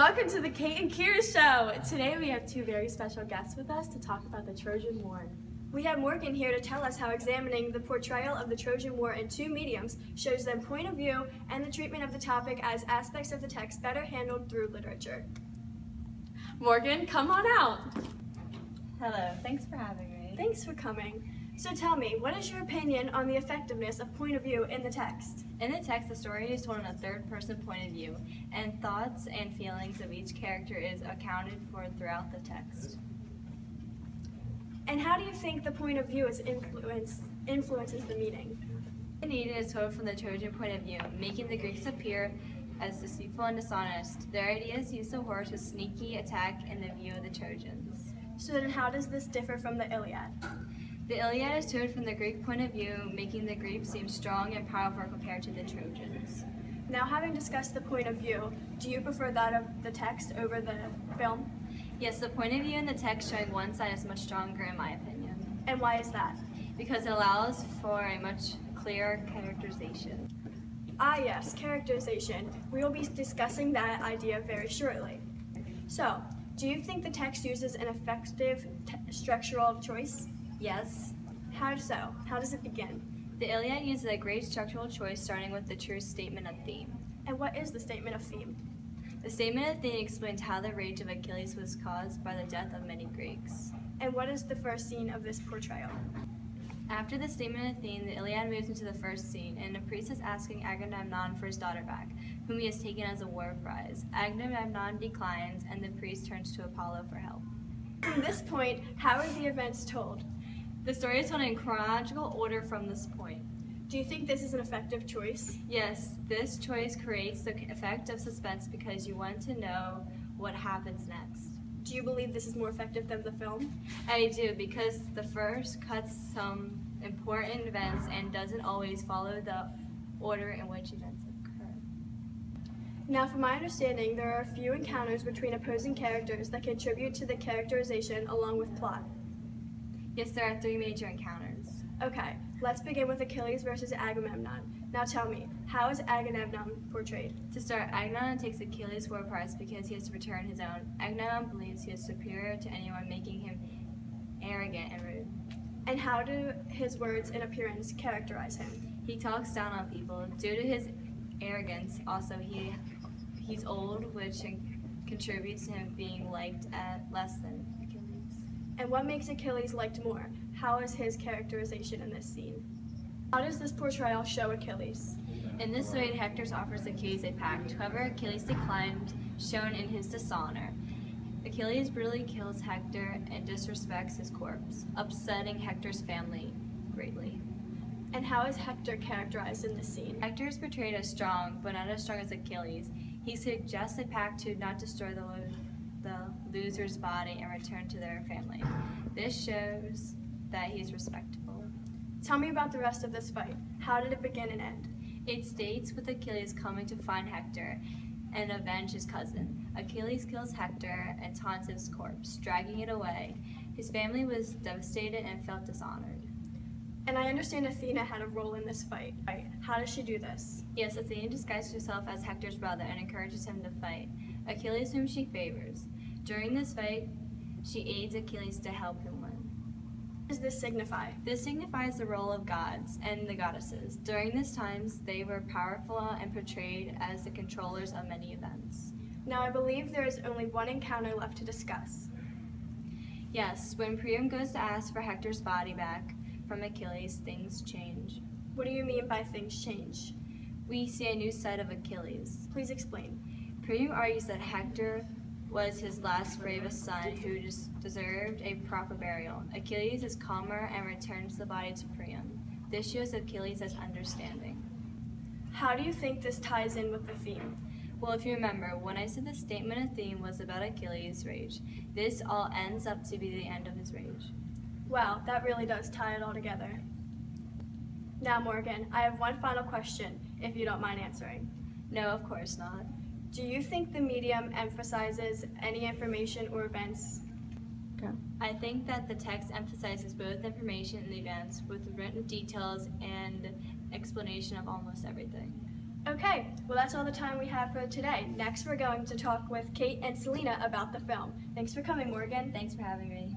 Welcome to the Kate and Kira Show. Today we have two very special guests with us to talk about the Trojan War. We have Morgan here to tell us how examining the portrayal of the Trojan War in two mediums shows their point of view and the treatment of the topic as aspects of the text better handled through literature. Morgan, come on out. Hello, thanks for having me. Thanks for coming. So tell me, what is your opinion on the effectiveness of point of view in the text? In the text, the story is told in a third-person point of view, and thoughts and feelings of each character is accounted for throughout the text. And how do you think the point of view influences the meaning? Aeneid is told from the Trojan point of view, making the Greeks appear as deceitful and dishonest. Their ideas use the horse with sneaky attack in the view of the Trojans. So then how does this differ from the Iliad? The Iliad is told from the Greek point of view, making the Greeks seem strong and powerful compared to the Trojans. Now, having discussed the point of view, do you prefer that of the text over the film? Yes, the point of view in the text showing one side is much stronger in my opinion. And why is that? Because it allows for a much clearer characterization. Ah yes, characterization. We will be discussing that idea very shortly. So, do you think the text uses an effective structural choice? Yes. How so? How does it begin? The Iliad uses a great structural choice starting with the true statement of theme. And what is the statement of theme? The statement of theme explains how the rage of Achilles was caused by the death of many Greeks. And what is the first scene of this portrayal? After the statement of theme, the Iliad moves into the first scene, and a priest is asking Agamemnon for his daughter back, whom he has taken as a war prize. Agamemnon declines, and the priest turns to Apollo for help. From this point, how are the events told? The story is told in chronological order from this point. Do you think this is an effective choice? Yes, this choice creates the effect of suspense because you want to know what happens next. Do you believe this is more effective than the film? I do, because the first cuts some important events and doesn't always follow the order in which events occur. Now, from my understanding, there are a few encounters between opposing characters that contribute to the characterization along with plot. Yes, there are three major encounters. Okay, let's begin with Achilles versus Agamemnon. Now tell me, how is Agamemnon portrayed? To start, Agamemnon takes Achilles' war prize because he has to return his own. Agamemnon believes he is superior to anyone, making him arrogant and rude. And how do his words and appearance characterize him? He talks down on people. Due to his arrogance, also he's old, which contributes to him being liked at less than Achilles. And what makes Achilles liked more? How is his characterization in this scene? How does this portrayal show Achilles? In this way, Hector offers Achilles a pact. However, Achilles declined, shown in his dishonor. Achilles brutally kills Hector and disrespects his corpse, upsetting Hector's family greatly. And how is Hector characterized in this scene? Hector is portrayed as strong, but not as strong as Achilles. He suggests a pact to not destroy the loser's body and return to their family. This shows that he's respectable. Tell me about the rest of this fight. How did it begin and end? It states with Achilles coming to find Hector and avenge his cousin. Achilles kills Hector and taunts his corpse, dragging it away. His family was devastated and felt dishonored. And I understand Athena had a role in this fight. How does she do this? Yes, Athena disguises herself as Hector's brother and encourages him to fight Achilles, whom she favors. During this fight, she aids Achilles to help him win. What does this signify? This signifies the role of gods and the goddesses. During these times, they were powerful and portrayed as the controllers of many events. Now I believe there is only one encounter left to discuss. Yes, when Priam goes to ask for Hector's body back from Achilles, things change. What do you mean by things change? We see a new side of Achilles. Please explain. Priam argues that Hector was his last bravest son who deserved a proper burial. Achilles is calmer and returns the body to Priam. This shows Achilles as understanding. How do you think this ties in with the theme? Well, if you remember, when I said the statement of theme was about Achilles' rage, this all ends up to be the end of his rage. Wow, that really does tie it all together. Now, Morgan, I have one final question, if you don't mind answering. No, of course not. Do you think the medium emphasizes any information or events? I think that the text emphasizes both information and events with written details and explanation of almost everything. Okay, well that's all the time we have for today. Next we're going to talk with Kate and Selena about the film. Thanks for coming, Morgan. Thanks for having me.